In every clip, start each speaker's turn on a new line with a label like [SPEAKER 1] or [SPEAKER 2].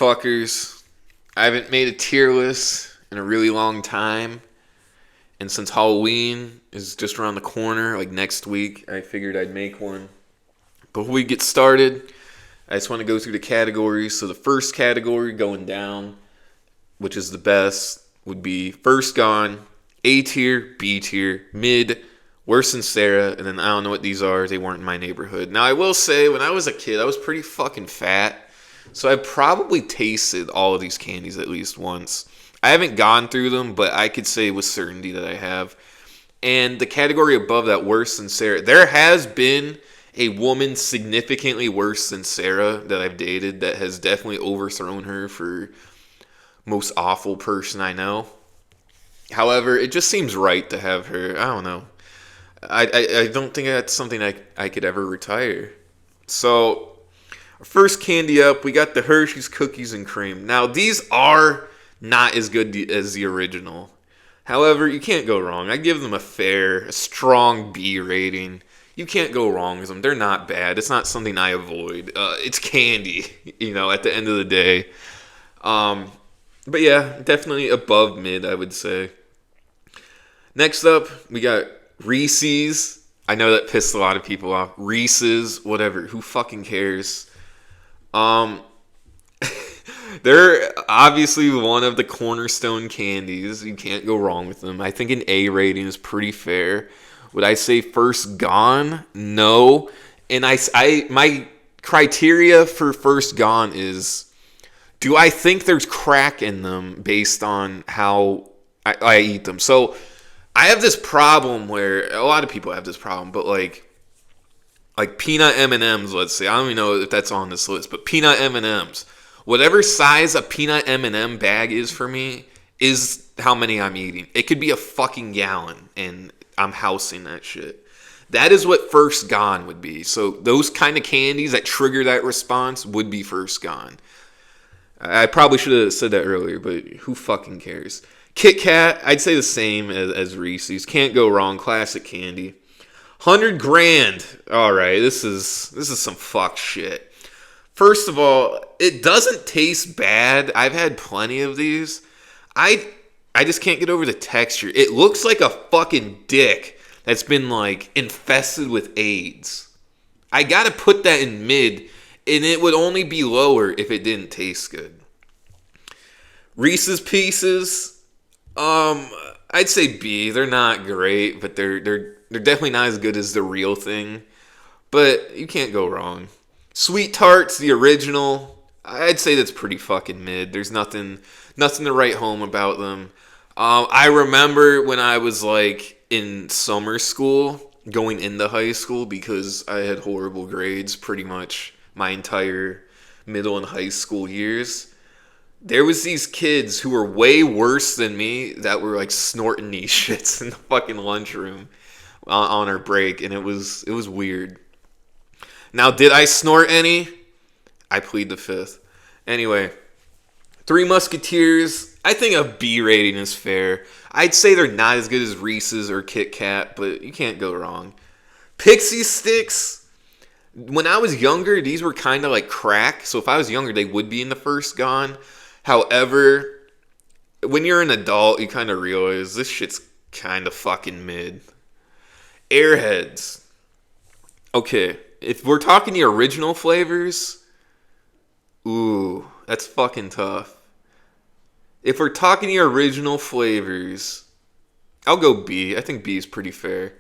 [SPEAKER 1] Fuckers, I haven't made a tier list in a really long time. And since Halloween is just around the corner, like next week, I figured I'd make one. Before we get started, I just want to go through the categories. So the first category going down, which is the best, would be First Gone, A tier, B tier, mid, Worse than Sarah, and then I don't know what these are. They weren't in my neighborhood. Now I will say, when I was a kid, I was pretty fucking fat. So I probably tasted all of these candies at least once. I haven't gone through them, but I could say with certainty that I have. And the category above that, Worse than Sarah, there has been a woman significantly worse than Sarah that I've dated that has definitely overthrown her for most awful person I know. However, it just seems right to have her. I don't know. I don't think that's something I could ever retire. So, first candy up, we got the Hershey's Cookies and Cream. Now, these are not as good as the original. However, you can't go wrong. I give them a strong B rating. You can't go wrong with them. They're not bad. It's not something I avoid. It's candy, at the end of the day. But yeah, definitely above mid, I would say. Next up, we got Reese's. I know that pissed a lot of people off. Reese's, whatever. Who fucking cares? They're obviously one of the cornerstone candies. You can't go wrong with them. I think an A rating is pretty fair. Would I say First Gone? No. And my criteria for First Gone is, do I think there's crack in them based on how I eat them? So I have this problem where a lot of people have this problem, but like peanut M&Ms, let's say. I don't even know if that's on this list, but peanut M&Ms. Whatever size a peanut M&M bag is for me is how many I'm eating. It could be a fucking gallon, and I'm housing that shit. That is what First Gone would be. So those kind of candies that trigger that response would be First Gone. I probably should have said that earlier, but who fucking cares? Kit Kat, I'd say the same as Reese's. Can't go wrong. Classic candy. 100 grand. All right, this is some fuck shit. First of all, it doesn't taste bad. I've had plenty of these. I just can't get over the texture. It looks like a fucking dick that's been like infested with AIDS. I gotta put that in mid, and it would only be lower if it didn't taste good. Reese's Pieces, I'd say B. They're not great, but they're definitely not as good as the real thing. But you can't go wrong. Sweet Tarts, the original, I'd say that's pretty fucking mid. There's nothing to write home about them. I remember when I was like in summer school, going into high school, because I had horrible grades pretty much my entire middle and high school years. There was these kids who were way worse than me that were like snorting these shits in the fucking lunchroom on our break, and it was weird. Now, did I snort any? I plead the fifth. Anyway, Three Musketeers, I think a B rating is fair. I'd say they're not as good as Reese's or Kit Kat, but you can't go wrong. Pixie Sticks, when I was younger, these were kind of like crack. So if I was younger, they would be in the First Gone. However, when you're an adult, you kind of realize this shit's kind of fucking mid. Airheads. Okay, if we're talking the original flavors, ooh, that's fucking tough. If we're talking the original flavors, I'll go B. I think B is pretty fair.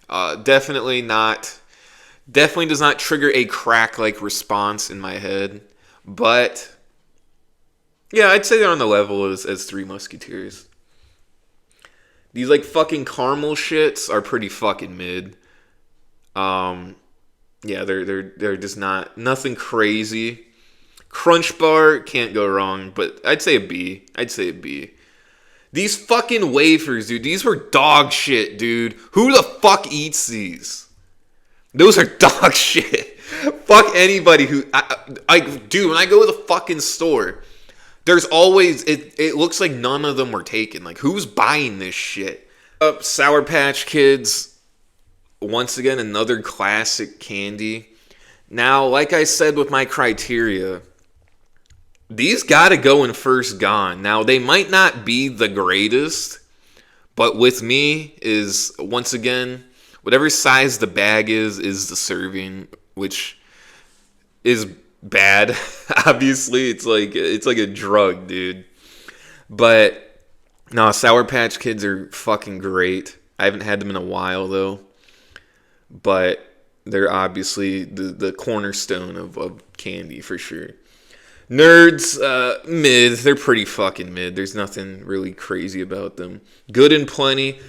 [SPEAKER 1] Definitely does not trigger a crack-like response in my head. But, yeah, I'd say they're on the level as Three Musketeers. These, like, fucking caramel shits are pretty fucking mid. Yeah, they're just nothing crazy. Crunch Bar, can't go wrong, but I'd say a B. These fucking wafers, dude, these were dog shit, dude. Who the fuck eats these? Those are dog shit. Fuck anybody who, dude, when I go to the fucking store, there's always, it looks like none of them were taken. Like, who's buying this shit? Sour Patch Kids. Once again, another classic candy. Now, like I said with my criteria, these gotta go in first gone. Now, they might not be the greatest, but with me is, once again, whatever size the bag is the serving, which is bad. Obviously, it's like a drug, dude. But no, Sour Patch Kids are fucking great. I haven't had them in a while though, but they're obviously the cornerstone of candy for sure. Nerds, mid. They're pretty fucking mid. There's nothing really crazy about them. Good and Plenty.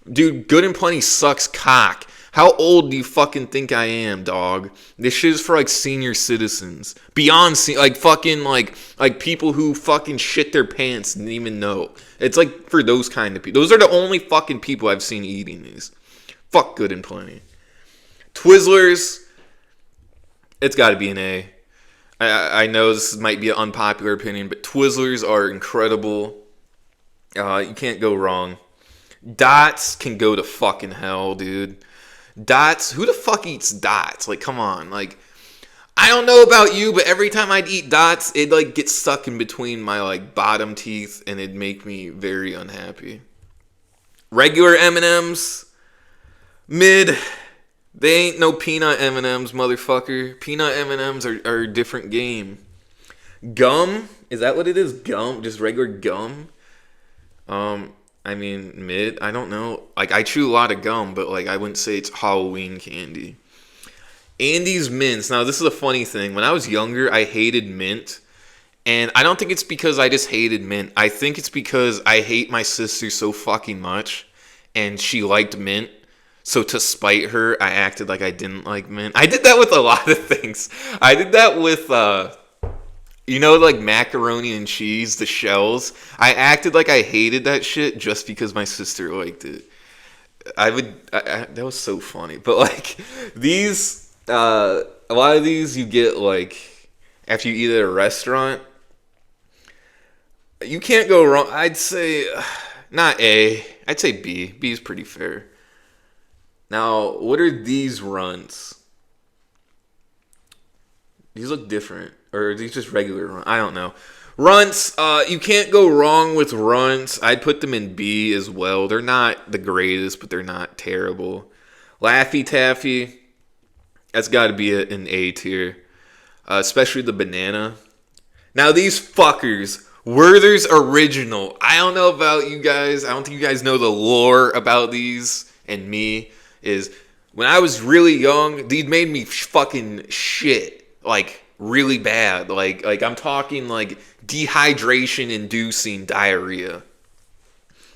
[SPEAKER 1] Dude, Good and Plenty sucks cock. How old do you fucking think I am, dog? This shit is for like senior citizens. Beyond like fucking like people who fucking shit their pants and didn't even know. It's like for those kind of people. Those are the only fucking people I've seen eating these. Fuck Good and Plenty. Twizzlers, it's got to be an A. I know this might be an unpopular opinion, but Twizzlers are incredible. You can't go wrong. Dots can go to fucking hell, dude. Dots, who the fuck eats Dots? Like, come on. Like, I don't know about you, but every time I'd eat Dots, it'd like get stuck in between my like bottom teeth, and it'd make me very unhappy. Regular M&Ms, mid. They ain't no peanut M&Ms, motherfucker. Peanut M&Ms are a different game. Gum, is that what it is? Gum, just regular gum. I mean, mid. I don't know. Like, I chew a lot of gum, but like I wouldn't say it's Halloween candy. Andes mints. Now, this is a funny thing. When I was younger, I hated mint. And I don't think it's because I just hated mint. I think it's because I hate my sister so fucking much. And she liked mint. So to spite her, I acted like I didn't like mint. I did that with a lot of things. I did that with, like macaroni and cheese, the shells. I acted like I hated that shit just because my sister liked it. That was so funny. But like these, a lot of these you get like after you eat at a restaurant. You can't go wrong. I'd say not A. I'd say B. B is pretty fair. Now, what are these runts? These look different. Or are these just regular runts? I don't know. Runts, you can't go wrong with runts. I'd put them in B as well. They're not the greatest, but they're not terrible. Laffy Taffy, that's got to be an A tier. Especially the banana. Now, these fuckers, Werther's Original. I don't know about you guys. I don't think you guys know the lore about these and me. Is when I was really young, these made me fucking shit. Like, really bad. Like I'm talking like dehydration inducing diarrhea.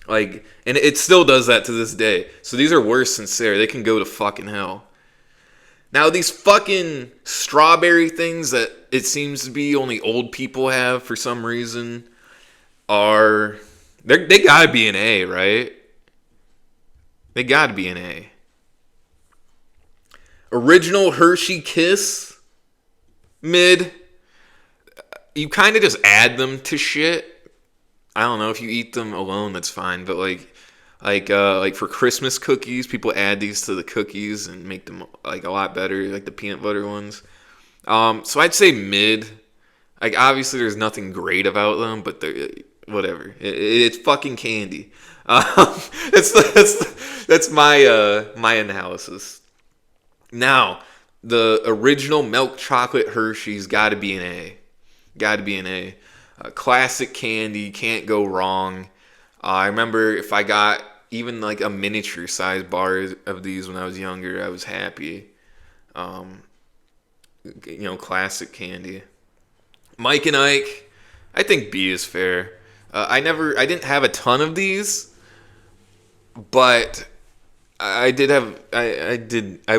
[SPEAKER 1] Like, and it still does that to this day. So these are worse than Sarah. They can go to fucking hell. Now these fucking strawberry things that it seems to be only old people have for some reason they gotta be an A, right? They gotta be an A. Original Hershey Kiss, mid. You kind of just add them to shit. I don't know, if you eat them alone, that's fine. But like for Christmas cookies, people add these to the cookies and make them like a lot better, like the peanut butter ones. So I'd say mid. Like obviously, there's nothing great about them, but they're whatever. It's fucking candy. That's my analysis. Now, the original milk chocolate Hershey's got to be an A. Got to be an A. Classic candy, can't go wrong. I remember if I got even like a miniature size bar of these when I was younger, I was happy. Classic candy. Mike and Ike, I think B is fair. I didn't have a ton of these, but I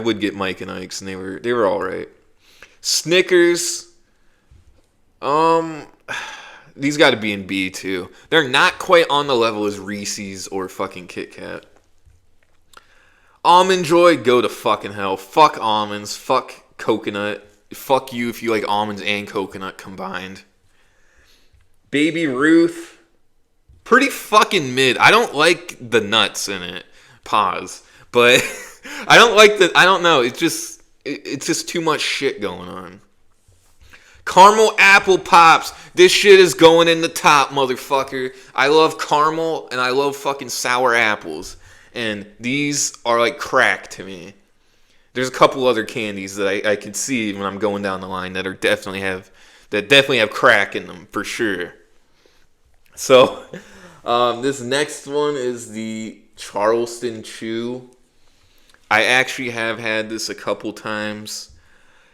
[SPEAKER 1] would get Mike and Ike's, and they were all right. Snickers, these got to be in B too. They're not quite on the level as Reese's or fucking Kit Kat. Almond Joy, go to fucking hell. Fuck almonds. Fuck coconut. Fuck you if you like almonds and coconut combined. Baby Ruth, pretty fucking mid. I don't like the nuts in it. Pause. But I don't know. It's just too much shit going on. Caramel apple pops. This shit is going in the top, motherfucker. I love caramel and I love fucking sour apples. And these are like crack to me. There's a couple other candies that I could see when I'm going down the line that definitely have crack in them for sure. So this next one is the Charleston Chew. I actually have had this a couple times.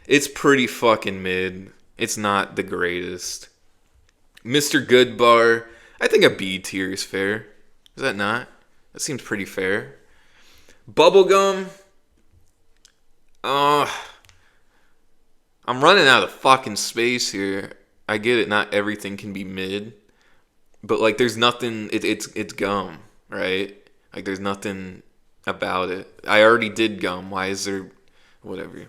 [SPEAKER 1] It's pretty fucking mid. It's not the greatest. Mr. Goodbar, I think a B tier is fair. Is that not? That seems pretty fair. Bubblegum, I'm running out of fucking space here. I get it, not everything can be mid. But like there's nothing, it's gum, right? Like there's nothing about it. I already did gum. Why is there whatever?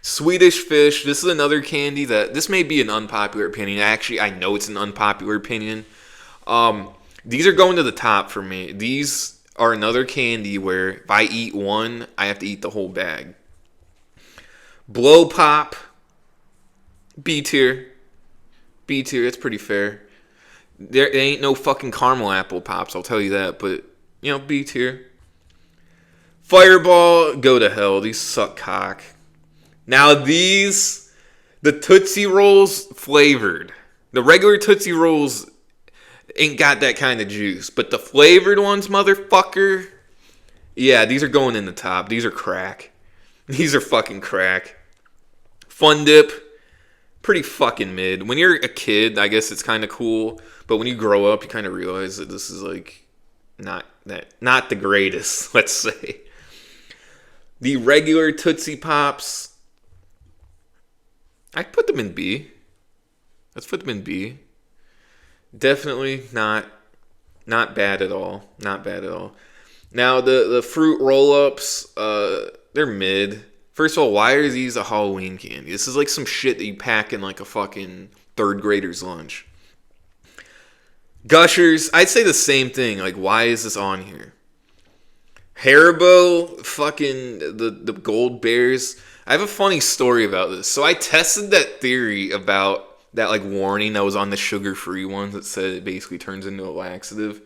[SPEAKER 1] Swedish Fish. This is another candy that this may be an unpopular opinion. Actually, I know it's an unpopular opinion. These are going to the top for me. These are another candy where if I eat one, I have to eat the whole bag. Blow Pop. B tier. B tier. It's pretty fair. There ain't no fucking caramel apple pops. I'll tell you that. But B tier. Fireball. Go to hell. These suck cock. Now the Tootsie Rolls flavored. The regular Tootsie Rolls ain't got that kind of juice. But the flavored ones, motherfucker, yeah, these are going in the top. These are crack. These are fucking crack. Fun Dip, pretty fucking mid. When you're a kid, I guess it's kind of cool. But when you grow up, you kind of realize that this is like not the greatest, let's say. The regular Tootsie Pops, I put them in B. Let's put them in B. Definitely not bad at all. Not bad at all. Now the fruit roll-ups, they're mid. First of all, why are these a Halloween candy? This is like some shit that you pack in like a fucking third grader's lunch. Gushers, I'd say the same thing. Like, why is this on here? Haribo, fucking the gold bears. I have a funny story about this. So I tested that theory about that like warning that was on the sugar-free ones that said it basically turns into a laxative.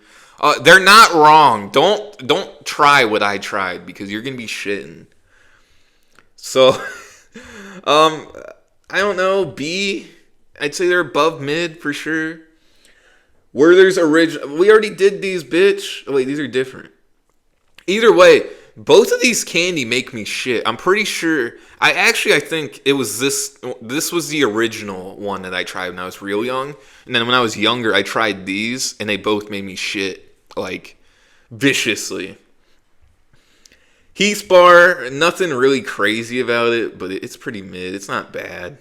[SPEAKER 1] They're not wrong. Don't try what I tried because you're gonna be shitting. So, I don't know. B, I'd say they're above mid for sure. Werther's original. We already did these, bitch. Oh wait, these are different. Either way, both of these candy make me shit. I'm pretty sure. I think it was this. This was the original one that I tried when I was real young. And then when I was younger, I tried these, and they both made me shit like viciously. Heath Bar, nothing really crazy about it, but it's pretty mid. It's not bad.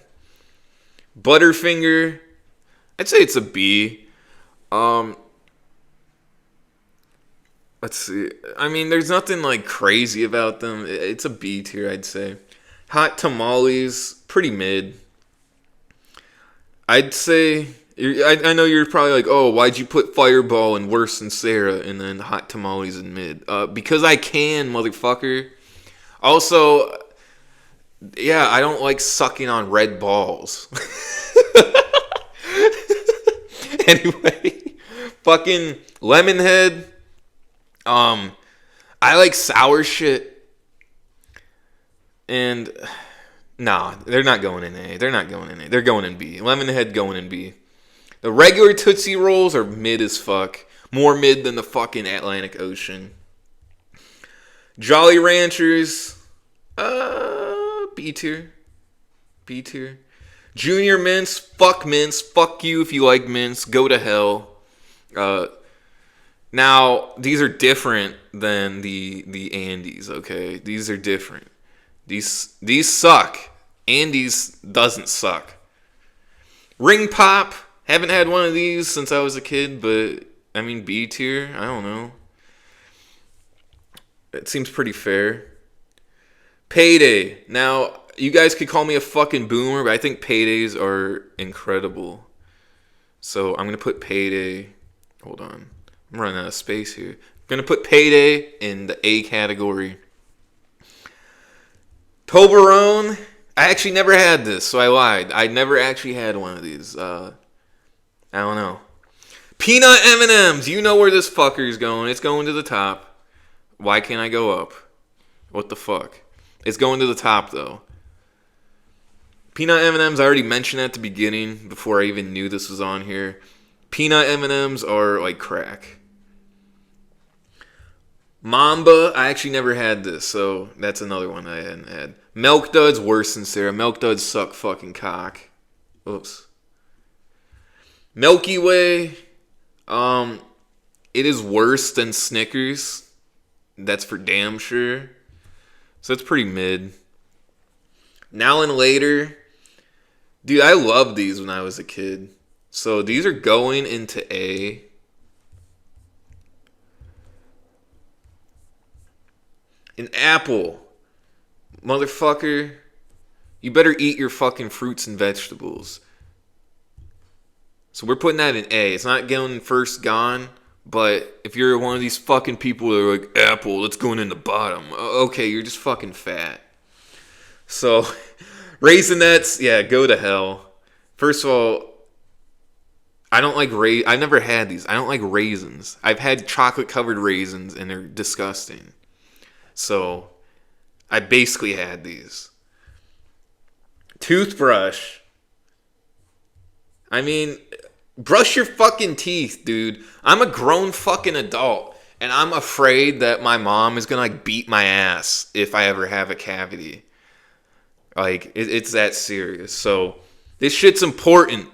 [SPEAKER 1] Butterfinger, I'd say it's a B. Let's see. I mean, there's nothing like crazy about them. It's a B tier, I'd say. Hot tamales, pretty mid. I'd say. I know you're probably like, oh, why'd you put Fireball in worse than Sarah and then hot tamales in mid? Because I can, motherfucker. Also, yeah, I don't like sucking on red balls. Anyway, fucking Lemonhead. I like sour shit. And nah, they're not going in A. They're not going in A. They're going in B. Lemonhead going in B. The regular Tootsie Rolls are mid as fuck. More mid than the fucking Atlantic Ocean. Jolly Ranchers, B tier. B tier. Junior Mints, fuck you if you like mints, go to hell. Now, these are different than the Andes, okay? These are different. These suck. Andes doesn't suck. Ring Pop, haven't had one of these since I was a kid, but I mean B tier, I don't know. It seems pretty fair. Payday. Now, you guys could call me a fucking boomer, but I think paydays are incredible. So I'm going to put Payday. Hold on. I'm running out of space here. I'm going to put Payday in the A category. Toblerone. I actually never had this, so I lied. I never actually had one of these. I don't know. Peanut M&Ms. You know where this fucker's going. It's going to the top. Why can't I go up? What the fuck? It's going to the top, though. Peanut M&Ms, I already mentioned at the beginning before I even knew this was on here. Peanut M&Ms are like crack. Mamba, I actually never had this, so that's another one I hadn't had. Milk Duds, worse than Sarah. Milk Duds suck fucking cock. Oops. Milky Way, it is worse than Snickers. That's for damn sure. So it's pretty mid. Now and Later, dude, I loved these when I was a kid. So these are going into A. An apple. Motherfucker, you better eat your fucking fruits and vegetables. So we're putting that in A. It's not going first gone, but if you're one of these fucking people that are like, apple, let's go in the bottom. Okay, you're just fucking fat. So, Raisinets, yeah, go to hell. First of all, I don't like I never had these. I don't like raisins. I've had chocolate covered raisins and they're disgusting. So, I basically had these. Toothbrush. I mean, brush your fucking teeth, dude. I'm a grown fucking adult, and I'm afraid that my mom is gonna like beat my ass if I ever have a cavity. Like, it's that serious. So, this shit's important.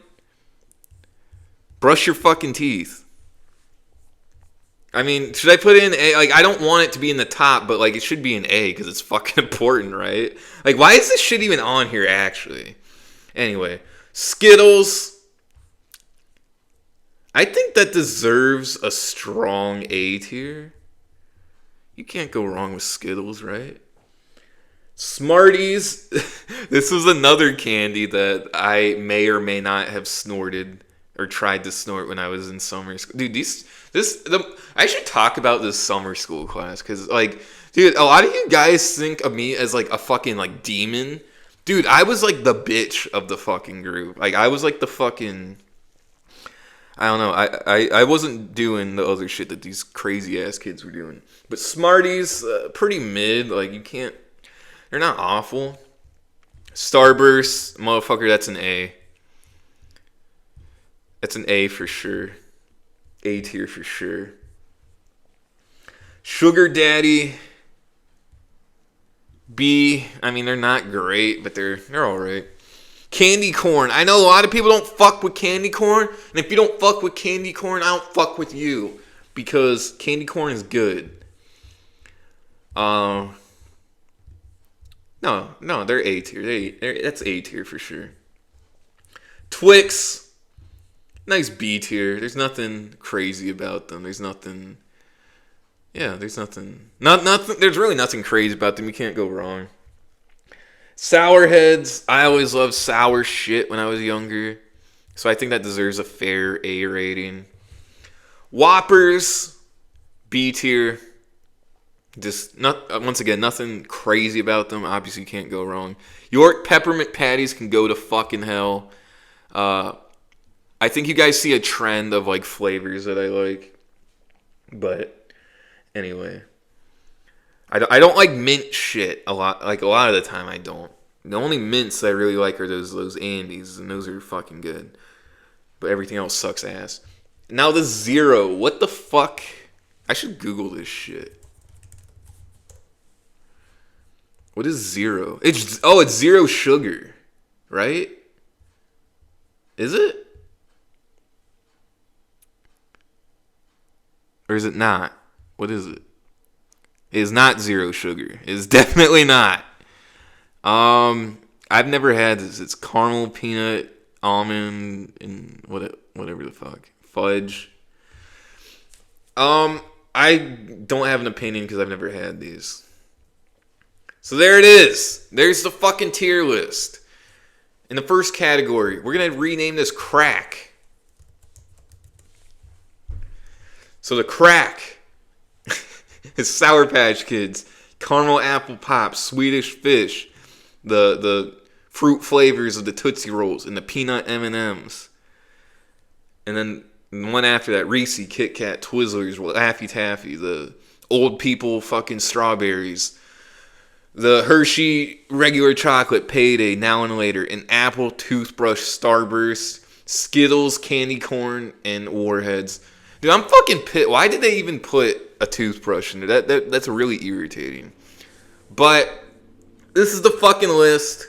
[SPEAKER 1] Brush your fucking teeth. I mean, should I put in A? Like, I don't want it to be in the top, but, like, it should be in A because it's fucking important, right? Like, why is this shit even on here, actually? Anyway, Skittles. I think that deserves a strong A tier. You can't go wrong with Skittles, right? Smarties. This was another candy that I may or may not have snorted or tried to snort when I was in summer school. Dude, I should talk about this summer school class because, like, dude, a lot of you guys think of me as like a fucking like demon. Dude, I was like the bitch of the fucking group. Like, I was like the fucking, I don't know. I wasn't doing the other shit that these crazy ass kids were doing. But Smarties, pretty mid. Like, you can't, they're not awful. Starburst, motherfucker, that's an A. That's an A for sure. A tier for sure. Sugar Daddy, B. I mean, they're not great, but they're all right. Candy corn. I know a lot of people don't fuck with candy corn, and if you don't fuck with candy corn, I don't fuck with you because candy corn is good. No, they're A tier. That's A tier for sure. Twix. Nice B tier. There's nothing crazy about them. There's nothing. Yeah, there's nothing. Nothing. There's really nothing crazy about them. You can't go wrong. Sour Heads. I always loved sour shit when I was younger, so I think that deserves a fair A rating. Whoppers. B tier. Just once again, nothing crazy about them. Obviously, you can't go wrong. York peppermint patties can go to fucking hell. I think you guys see a trend of like flavors that I like, but anyway, I don't like mint shit a lot. Like a lot of the time, I don't. The only mints I really like are those Andes, and those are fucking good. But everything else sucks ass. Now the Zero. What the fuck? I should Google this shit. What is Zero? It's zero sugar, right? Is it? Or is it not? What is it? It is not zero sugar. It is definitely not. I've never had this. It's caramel, peanut, almond, and whatever the fuck. Fudge. I don't have an opinion because I've never had these. So there it is. There's the fucking tier list. In the first category, we're going to rename this crack. So the crack is Sour Patch Kids, Caramel Apple Pop, Swedish Fish, the fruit flavors of the Tootsie Rolls and the peanut M&Ms. And then one after that, Reese, Kit Kat, Twizzlers, Laffy Taffy, the old people fucking strawberries, the Hershey regular chocolate Payday, Now and Later, an Apple toothbrush Starburst, Skittles, candy corn, and Warheads. Dude, I'm fucking pissed. Why did they even put a toothbrush in there? That's really irritating. But this is the fucking list.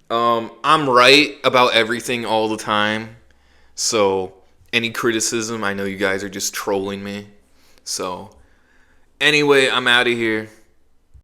[SPEAKER 1] I'm right about everything all the time. So any criticism, I know you guys are just trolling me. So anyway, I'm out of here.